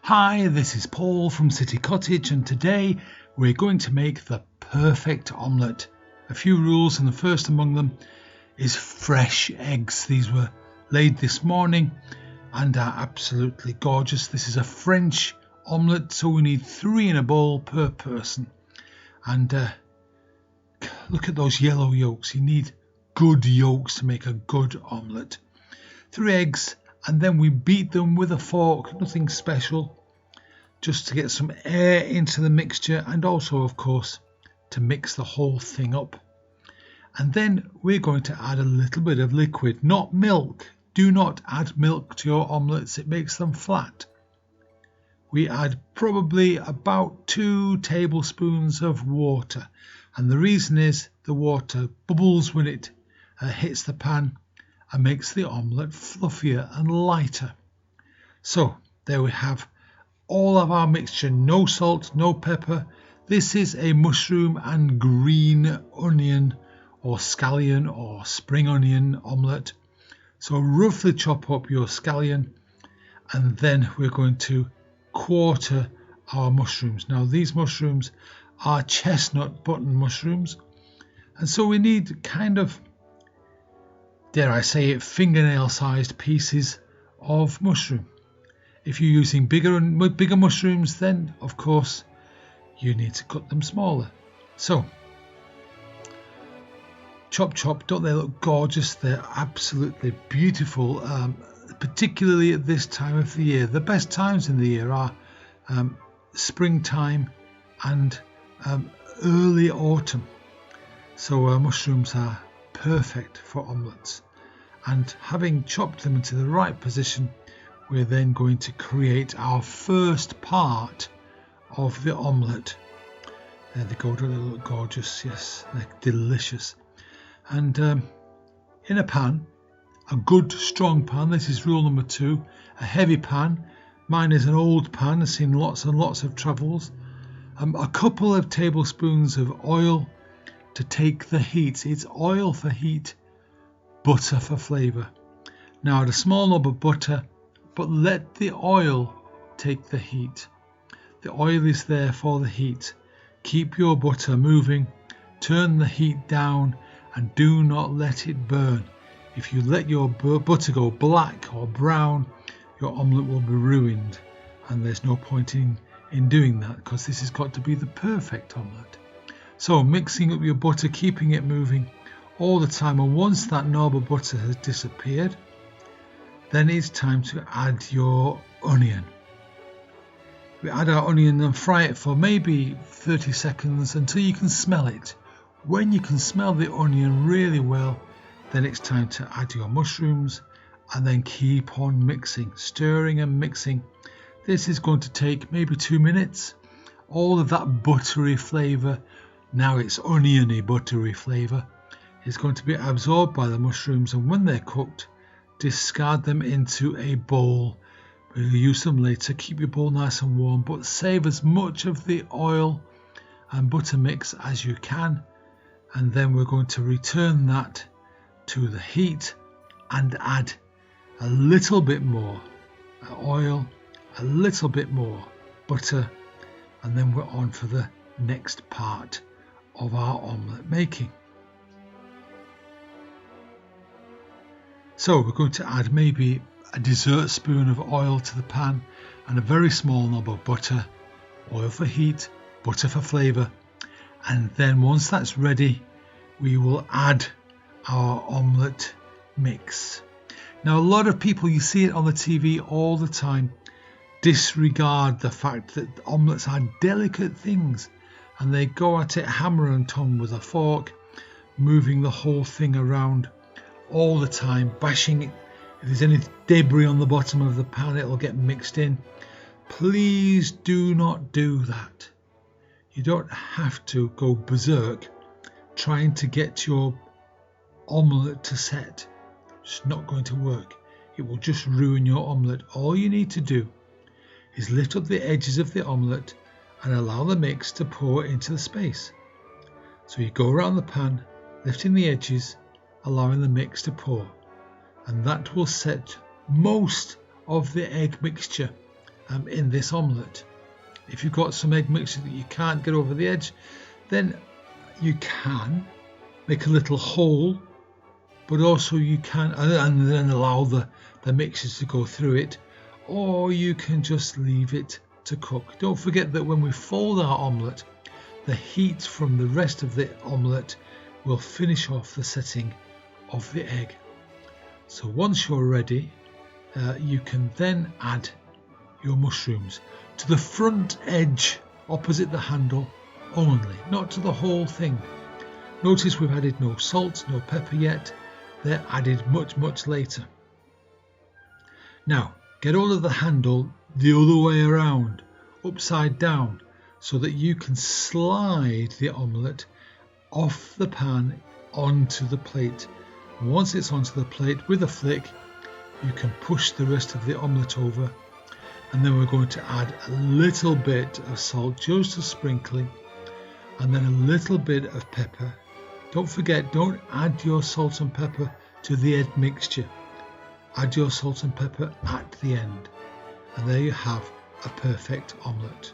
Hi, this is Paul from City Cottage, and today we're going to make the perfect omelette. A few rules, and the first among them is fresh eggs. These were laid this morning and are absolutely gorgeous. This is a French omelette, so we need 3 in a bowl per person. And look at those yellow yolks. You need good yolks to make a good omelette. 3 eggs, and then we beat them with a fork, nothing special, just to get some air into the mixture, and also of course to mix the whole thing up. And then we're going to add a little bit of liquid, not milk. Do not add milk to your omelettes, it makes them flat. We add probably about 2 tablespoons of water, and the reason is the water bubbles when it hits the pan and makes the omelette fluffier and lighter. So there we have all of our mixture. No salt, no pepper. This is a mushroom and green onion or scallion or spring onion omelette. So roughly chop up your scallion, and then we're going to quarter our mushrooms. Now these mushrooms are chestnut button mushrooms, and so we need kind of, dare I say it, fingernail sized pieces of mushroom. If you're using bigger mushrooms, then of course you need to cut them smaller. So chop chop, don't they look gorgeous? They're absolutely beautiful, particularly at this time of the year. The best times in the year are springtime and early autumn. So mushrooms are perfect for omelettes, and having chopped them into the right position, we're then going to create our first part of the omelette. There they go, don't they look gorgeous? Yes, they're delicious. And in a pan, a good strong pan, this is rule number 2, a heavy pan. Mine is an old pan, it's seen lots and lots of travels. A couple of tablespoons of oil to take the heat. It's oil for heat, butter for flavour. Now add a small knob of butter, but let the oil take the heat. The oil is there for the heat. Keep your butter moving, turn the heat down, and do not let it burn. If you let your butter go black or brown, your omelette will be ruined, and there's no point in doing that, because this has got to be the perfect omelette. So mixing up your butter, keeping it moving all the time, and once that knob of butter has disappeared, then it's time to add your onion. We add our onion and fry it for maybe 30 seconds until you can smell it. When you can smell the onion really well, then it's time to add your mushrooms, and then keep on mixing, stirring and mixing. This is going to take maybe 2 minutes. All of that buttery flavour, now it's oniony buttery flavour, is going to be absorbed by the mushrooms, and when they're cooked, discard them into a bowl. We'll use them later. Keep your bowl nice and warm, but save as much of the oil and butter mix as you can, and then we're going to return that to the heat and add a little bit more oil, a little bit more butter, and then we're on for the next part of our omelette making. So we're going to add maybe a dessert spoon of oil to the pan, and a very small knob of butter. Oil for heat, butter for flavour, and then once that's ready, we will add our omelette mix. Now a lot of people, you see it on the TV all the time, disregard the fact that omelettes are delicate things, and they go at it hammer and tongue with a fork, moving the whole thing around all the time, bashing it. If there's any debris on the bottom of the pan, it'll get mixed in. Please do not do that. You don't have to go berserk trying to get your omelette to set. It's not going to work. It will just ruin your omelette. All you need to do is lift up the edges of the omelette and allow the mix to pour into the space. So you go around the pan, lifting the edges, allowing the mix to pour, and that will set most of the egg mixture in this omelette. If you've got some egg mixture that you can't get over the edge, then you can make a little hole, but also you can, and then allow the mixtures to go through it, or you can just leave it to cook. Don't forget that when we fold our omelette, the heat from the rest of the omelette will finish off the setting of the egg. So once you're ready, you can then add your mushrooms to the front edge opposite the handle only, not to the whole thing. Notice we've added no salt, no pepper yet. They're added much later. Now get all of the handle the other way around, upside down, so that you can slide the omelette off the pan onto the plate. And once it's onto the plate with a flick, you can push the rest of the omelette over, and then we're going to add a little bit of salt, just a sprinkling, and then a little bit of pepper. Don't forget, don't add your salt and pepper to the egg mixture. Add your salt and pepper at the end. And there you have a perfect omelette.